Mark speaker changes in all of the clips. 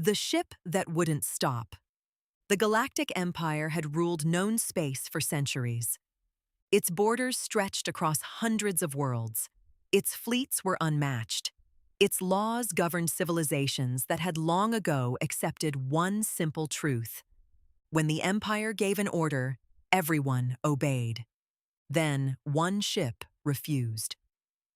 Speaker 1: The ship that wouldn't stop. The Galactic Empire had ruled known space for centuries. Its borders stretched across hundreds of worlds. Its fleets were unmatched. Its laws governed civilizations that had long ago accepted one simple truth. When the Empire gave an order, everyone obeyed. Then one ship refused.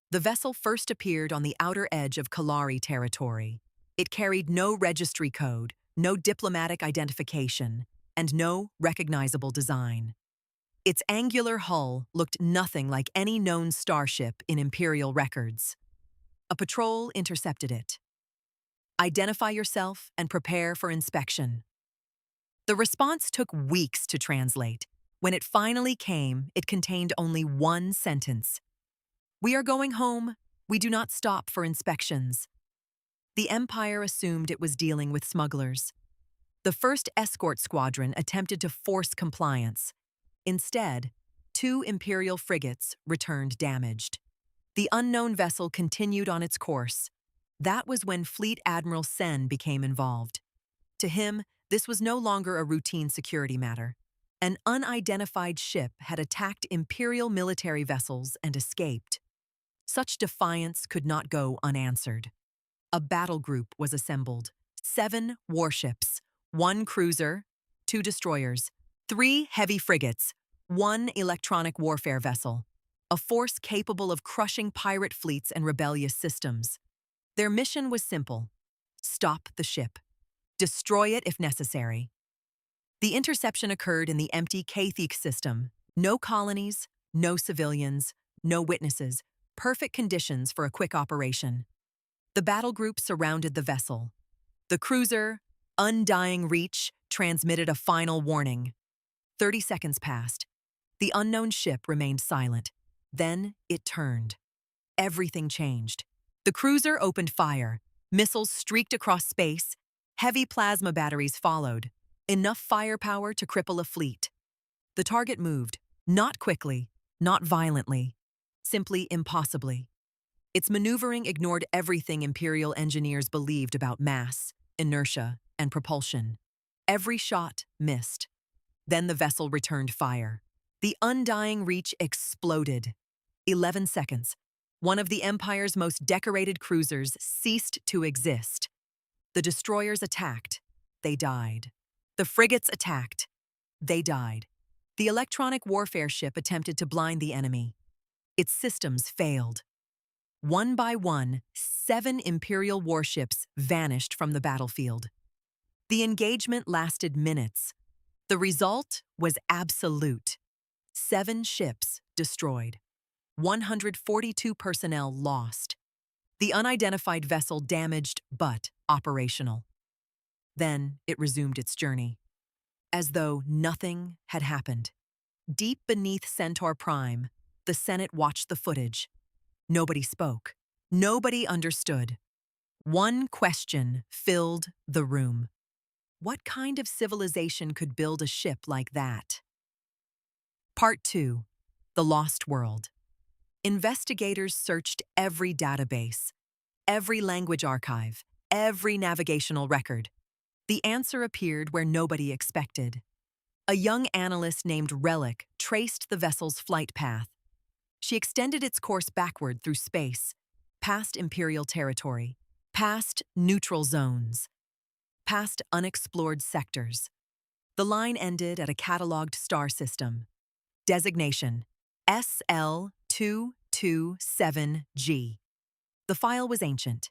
Speaker 1: The vessel first appeared on the outer edge of Kalari territory. It carried no registry code, no diplomatic identification, and no recognizable design. Its angular hull looked nothing like any known starship in Imperial records. A patrol intercepted it. Identify yourself and prepare for inspection. The response took weeks to translate. When it finally came, it contained only one sentence. "We are going home. We do not stop for inspections." The Empire assumed it was dealing with smugglers. The first escort squadron attempted to force compliance. Instead, 2 Imperial frigates returned damaged. The unknown vessel continued on its course. That was when Fleet Admiral Sen became involved. To him, this was no longer a routine security matter. An unidentified ship had attacked Imperial military vessels and escaped. Such defiance could not go unanswered. A battle group was assembled. 7 warships, 1 cruiser, 2 destroyers, 3 heavy frigates, 1 electronic warfare vessel, a force capable of crushing pirate fleets and rebellious systems. Their mission was simple: stop the ship. Destroy it if necessary. The interception occurred in the empty Kathik system. No colonies, no civilians, no witnesses. Perfect conditions for a quick operation. The battle group surrounded the vessel. The cruiser, Undying Reach, transmitted a final warning. 30 seconds passed. The unknown ship remained silent. Then it turned. Everything changed. The cruiser opened fire. Missiles streaked across space. Heavy plasma batteries followed. Enough firepower to cripple a fleet. The target moved. Not quickly, not violently. Simply impossibly. Its maneuvering ignored everything Imperial engineers believed about mass, inertia, and propulsion. Every shot missed. Then the vessel returned fire. The Undying Reach exploded. 11 seconds. One of the Empire's most decorated cruisers ceased to exist. The destroyers attacked. They died. The frigates attacked. They died. The electronic warfare ship attempted to blind the enemy. Its systems failed. One by one, 7 Imperial warships vanished from the battlefield. The engagement lasted minutes. The result was absolute. 7 ships destroyed. 142 personnel lost. The unidentified vessel damaged but operational. Then it resumed its journey, as though nothing had happened. Deep beneath Centaur Prime, the Senate watched the footage. Nobody spoke. Nobody understood. One question filled the room. What kind of civilization could build a ship like that? Part 2. The Lost World. Investigators searched every database, every language archive, every navigational record. The answer appeared where nobody expected. A young analyst named Relic traced the vessel's flight path. She extended its course backward through space, past Imperial territory, past neutral zones, past unexplored sectors. The line ended at a catalogued star system. Designation: SL227G. The file was ancient.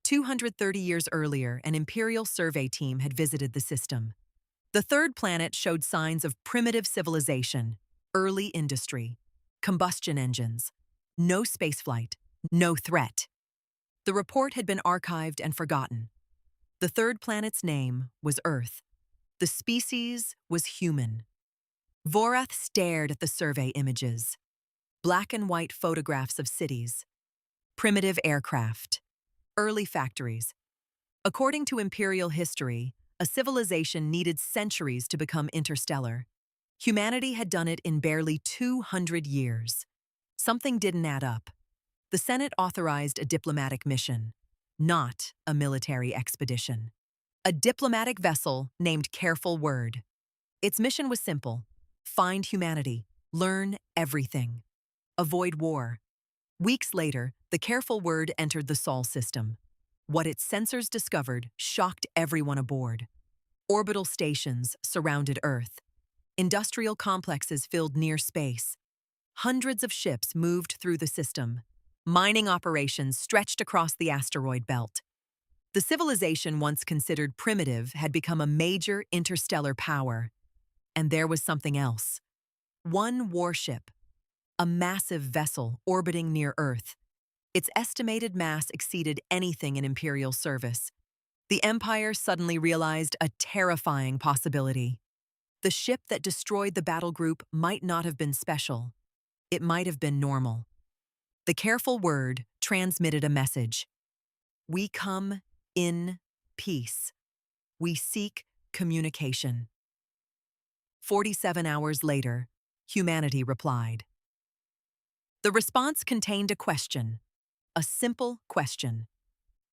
Speaker 1: 230 years earlier, an Imperial survey team had visited the system. The third planet showed signs of primitive civilization, early industry, combustion engines, no spaceflight, no threat. The report had been archived and forgotten. The third planet's name was Earth. The species was human. Vorath stared at the survey images. Black and white photographs of cities, primitive aircraft, early factories. According to Imperial history, a civilization needed centuries to become interstellar. Humanity had done it in barely 200 years. Something didn't add up. The Senate authorized a diplomatic mission, not a military expedition. a diplomatic vessel named Careful Word. Its mission was simple: find humanity, learn everything, avoid war. Weeks later, the Careful Word entered the Sol system. What its sensors discovered shocked everyone aboard. Orbital stations surrounded Earth. Industrial complexes filled near space. Hundreds of ships moved through the system. Mining operations stretched across the asteroid belt. The civilization once considered primitive had become a major interstellar power. And there was something else. One warship, a massive vessel orbiting near Earth. Its estimated mass exceeded anything in Imperial service. The Empire suddenly realized a terrifying possibility. The ship that destroyed the battle group might not have been special. It might have been normal. The Careful Word transmitted a message. We come in peace. We seek communication. 47 hours later, humanity replied. The response contained a question, a simple question.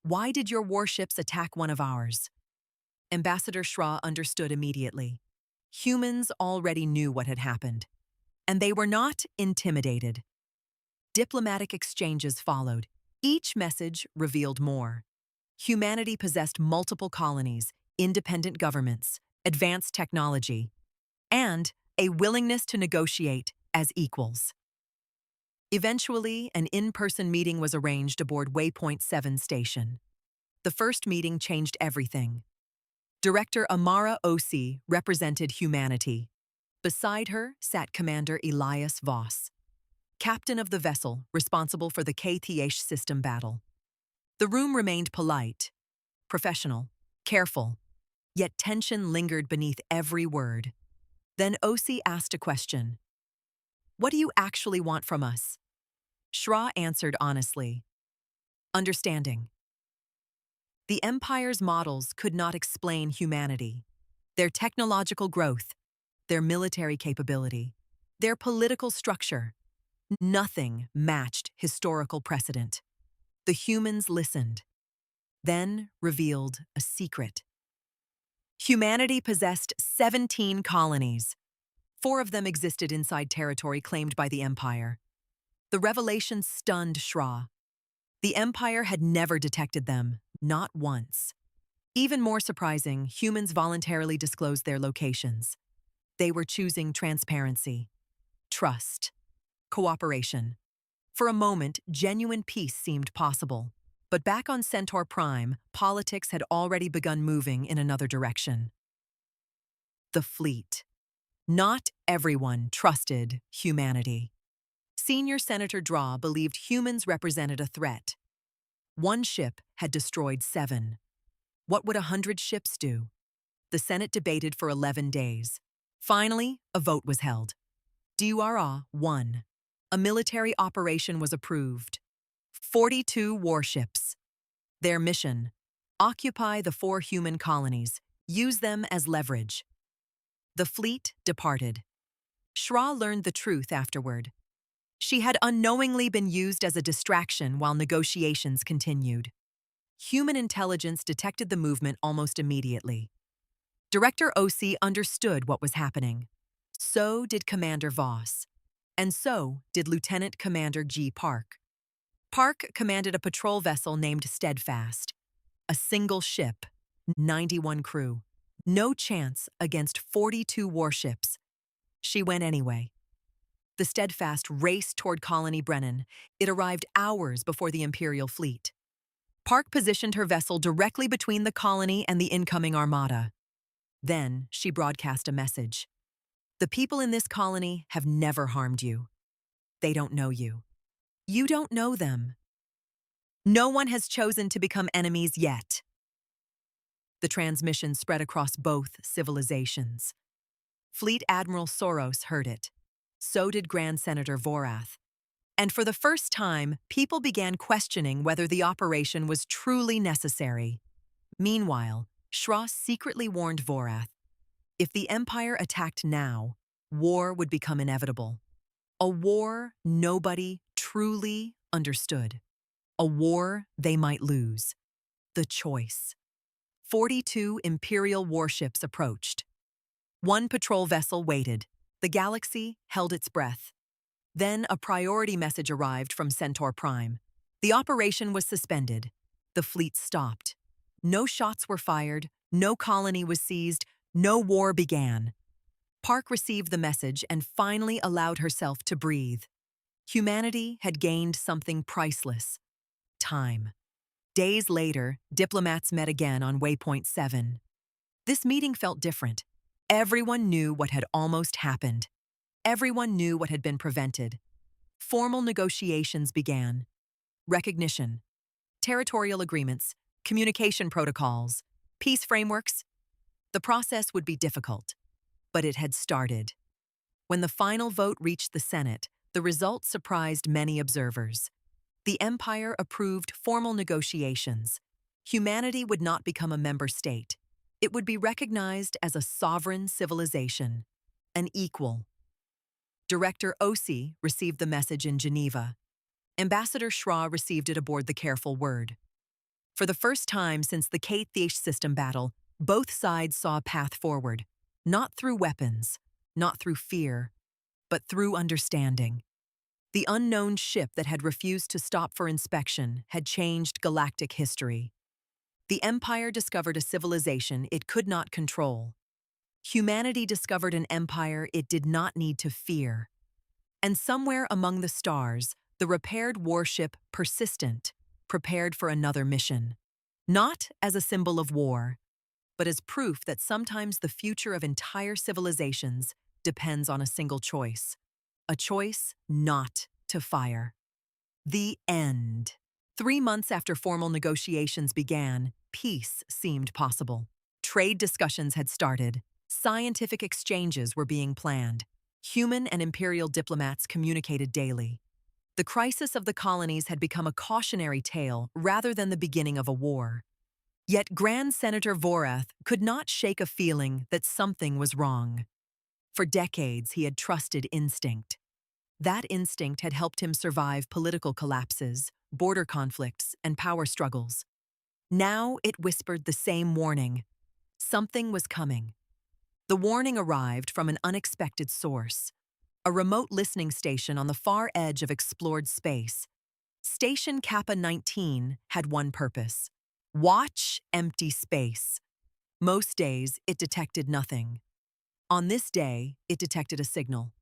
Speaker 1: Why did your warships attack one of ours? Ambassador Shra understood immediately. Humans already knew what had happened, and they were not intimidated. Diplomatic exchanges followed. Each message revealed more. Humanity possessed multiple colonies, independent governments, advanced technology, and a willingness to negotiate as equals. Eventually, an in-person meeting was arranged aboard Waypoint 7 station. The first meeting changed everything. Director Amara Osi represented humanity. Beside her sat Commander Elias Voss, captain of the vessel responsible for the KTH system battle. The room remained polite, professional, careful, yet tension lingered beneath every word. Then Osi asked a question. What do you actually want from us? Shra answered honestly. Understanding. The Empire's models could not explain humanity, their technological growth, their military capability, their political structure. Nothing matched historical precedent. The humans listened, then revealed a secret. Humanity possessed 17 colonies. 4 of them existed inside territory claimed by the Empire. The revelation stunned Shra. The Empire had never detected them, not once. Even more surprising, humans voluntarily disclosed their locations. They were choosing transparency, trust, cooperation. For a moment, genuine peace seemed possible. But back on Centaur Prime, politics had already begun moving in another direction. The fleet. Not everyone trusted humanity. Senior Senator Draw believed humans represented a threat. 1 ship had destroyed 7. What would 100 ships do? The Senate debated for 11 days. Finally, a vote was held. DURA won. A military operation was approved. 42 warships. Their mission: occupy the 4 human colonies, use them as leverage. The fleet departed. Shra learned the truth afterward. She had unknowingly been used as a distraction while negotiations continued. Human intelligence detected the movement almost immediately. Director Osi understood what was happening. So did Commander Voss. And so did Lieutenant Commander G. Park. Park commanded a patrol vessel named Steadfast. A single ship, 91 crew. No chance against 42 warships. She went anyway. The Steadfast raced toward Colony Brennan. It arrived hours before the Imperial fleet. Park positioned her vessel directly between the colony and the incoming armada. Then she broadcast a message. The people in this colony have never harmed you. They don't know you. You don't know them. No one has chosen to become enemies yet. The transmission spread across both civilizations. Fleet Admiral Soros heard it. So did Grand Senator Vorath. And for the first time, people began questioning whether the operation was truly necessary. Meanwhile, Shra secretly warned Vorath. If the Empire attacked now, war would become inevitable. A war nobody truly understood. A war they might lose. The choice. 42 Imperial warships approached. One patrol vessel waited. The galaxy held its breath. Then a priority message arrived from Centaur Prime. The operation was suspended. The fleet stopped. No shots were fired, no colony was seized, no war began. Park received the message and finally allowed herself to breathe. Humanity had gained something priceless: time. Days later, diplomats met again on Waypoint 7. This meeting felt different. Everyone knew what had almost happened. Everyone knew what had been prevented. Formal negotiations began. Recognition, territorial agreements, communication protocols, peace frameworks. The process would be difficult, but it had started. When the final vote reached the Senate, the result surprised many observers. The Empire approved formal negotiations. Humanity would not become a member state. It would be recognized as a sovereign civilization, an equal. Director Osi received the message in Geneva. Ambassador Schra received it aboard the Careful Word. For the first time since the K-Theish system battle, both sides saw a path forward, not through weapons, not through fear, but through understanding. The unknown ship that had refused to stop for inspection had changed galactic history. The Empire discovered a civilization it could not control. Humanity discovered an empire it did not need to fear. And somewhere among the stars, the repaired warship Persistent prepared for another mission. Not as a symbol of war, but as proof that sometimes the future of entire civilizations depends on a single choice. A choice not to fire. The end. 3 months after formal negotiations began, peace seemed possible. Trade discussions had started. Scientific exchanges were being planned. Human and imperial diplomats communicated daily. The crisis of the colonies had become a cautionary tale rather than the beginning of a war. Yet Grand Senator Vorath could not shake a feeling that something was wrong. For decades, he had trusted instinct. That instinct had helped him survive political collapses, border conflicts, and power struggles. Now it whispered the same warning. Something was coming. The warning arrived from an unexpected source. A remote listening station on the far edge of explored space. Station Kappa 19 had one purpose: watch empty space. Most days, it detected nothing. On this day, it detected a signal.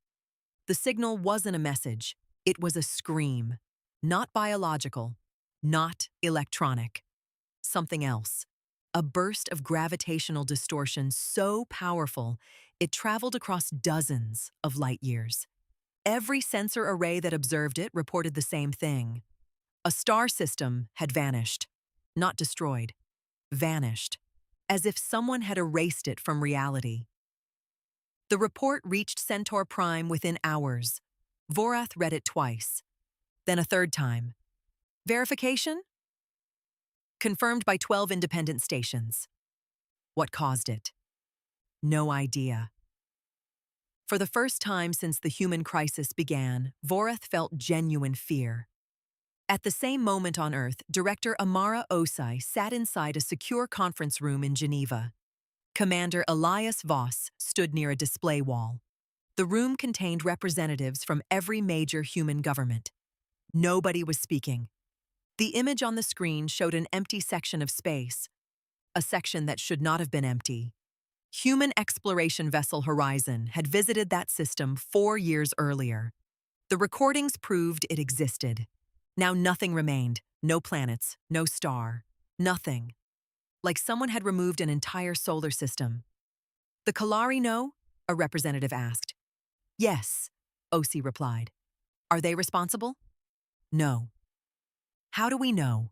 Speaker 1: The signal wasn't a message. It was a scream. Not biological, not electronic. Something else. A burst of gravitational distortion so powerful, it traveled across dozens of light years. Every sensor array that observed it reported the same thing. A star system had vanished. Not destroyed. Vanished. As if someone had erased it from reality. The report reached Centaur Prime within hours. Vorath read it twice. Then a third time. Verification? Confirmed by 12 independent stations. What caused it? No idea. For the first time since the human crisis began, Vorath felt genuine fear. At the same moment on Earth, Director Amara Osai sat inside a secure conference room in Geneva. Commander Elias Voss stood near a display wall. The room contained representatives from every major human government. Nobody was speaking. The image on the screen showed an empty section of space, a section that should not have been empty. Human exploration vessel Horizon had visited that system 4 years earlier. The recordings proved it existed. Now nothing remained, no planets, no star, nothing. Like someone had removed an entire solar system. The Kalari know? A representative asked. Yes, Osi replied. Are they responsible? No. How do we know?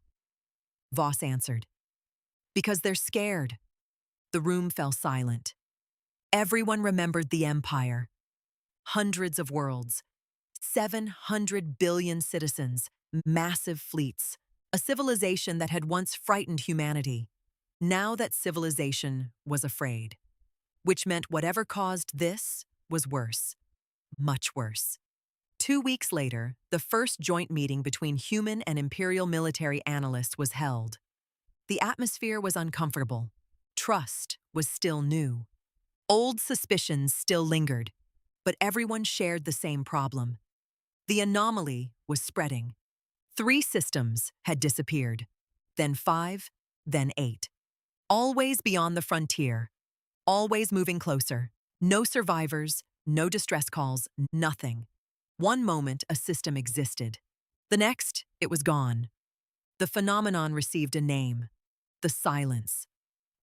Speaker 1: Voss answered. Because they're scared. The room fell silent. Everyone remembered the Empire. Hundreds of worlds. 700 billion citizens. Massive fleets. A civilization that had once frightened humanity. Now that civilization was afraid. Which meant whatever caused this was worse. Much worse. 2 weeks later, the first joint meeting between human and imperial military analysts was held. The atmosphere was uncomfortable. Trust was still new. Old suspicions still lingered, but everyone shared the same problem. The anomaly was spreading. 3 systems had disappeared, then 5, then 8. Always beyond the frontier, always moving closer. No survivors, no distress calls, nothing. One moment a system existed. The next, it was gone. The phenomenon received a name: the silence.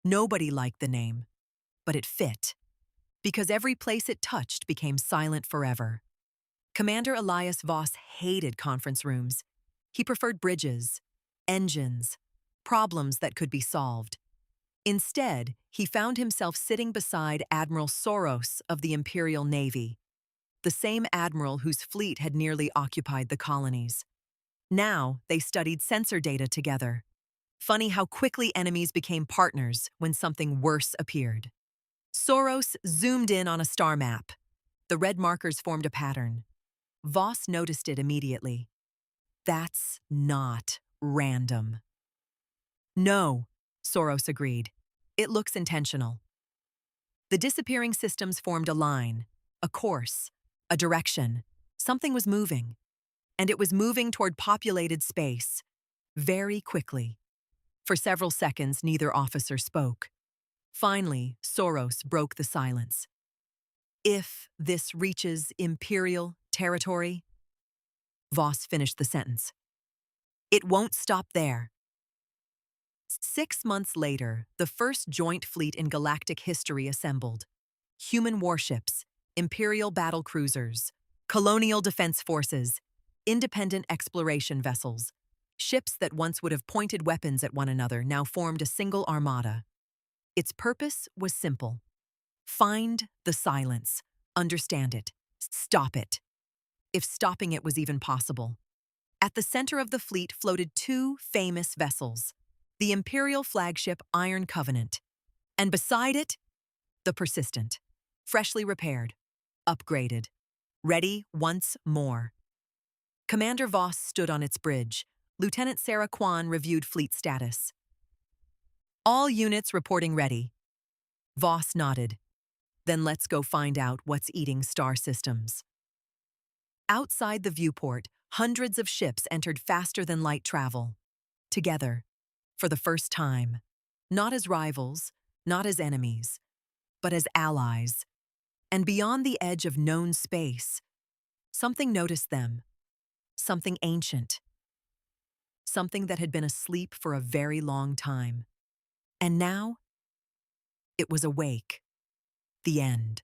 Speaker 1: Nobody liked the name, but it fit, because every place it touched became silent forever. Commander Elias Voss hated conference rooms. He preferred bridges, engines, problems that could be solved. Instead, he found himself sitting beside Admiral Soros of the Imperial Navy, the same admiral whose fleet had nearly occupied the colonies. Now, they studied sensor data together. Funny how quickly enemies became partners when something worse appeared. Soros zoomed in on a star map. The red markers formed a pattern. Voss noticed it immediately. That's not random. No, Soros agreed. It looks intentional. The disappearing systems formed a line, a course, a direction. Something was moving. And it was moving toward populated space, very quickly. For several seconds, neither officer spoke. Finally, Soros broke the silence. If this reaches Imperial territory, Voss finished the sentence. It won't stop there. 6 months later, the first joint fleet in galactic history assembled. Human warships, Imperial battle cruisers, colonial defense forces, independent exploration vessels. Ships that once would have pointed weapons at one another now formed a single armada. Its purpose was simple: find the silence, understand it, stop it, if stopping it was even possible. At the center of the fleet floated 2 famous vessels: the Imperial flagship Iron Covenant, and beside it, the Persistent, freshly repaired, upgraded, ready once more. Commander Voss stood on its bridge. Lieutenant Sarah Kwan reviewed fleet status. All units reporting ready. Voss nodded. Then let's go find out what's eating star systems. Outside the viewport, hundreds of ships entered faster than light travel. Together, for the first time. Not as rivals, not as enemies, but as allies. And beyond the edge of known space, something noticed them. Something ancient. Something that had been asleep for a very long time. And now, it was awake. The end.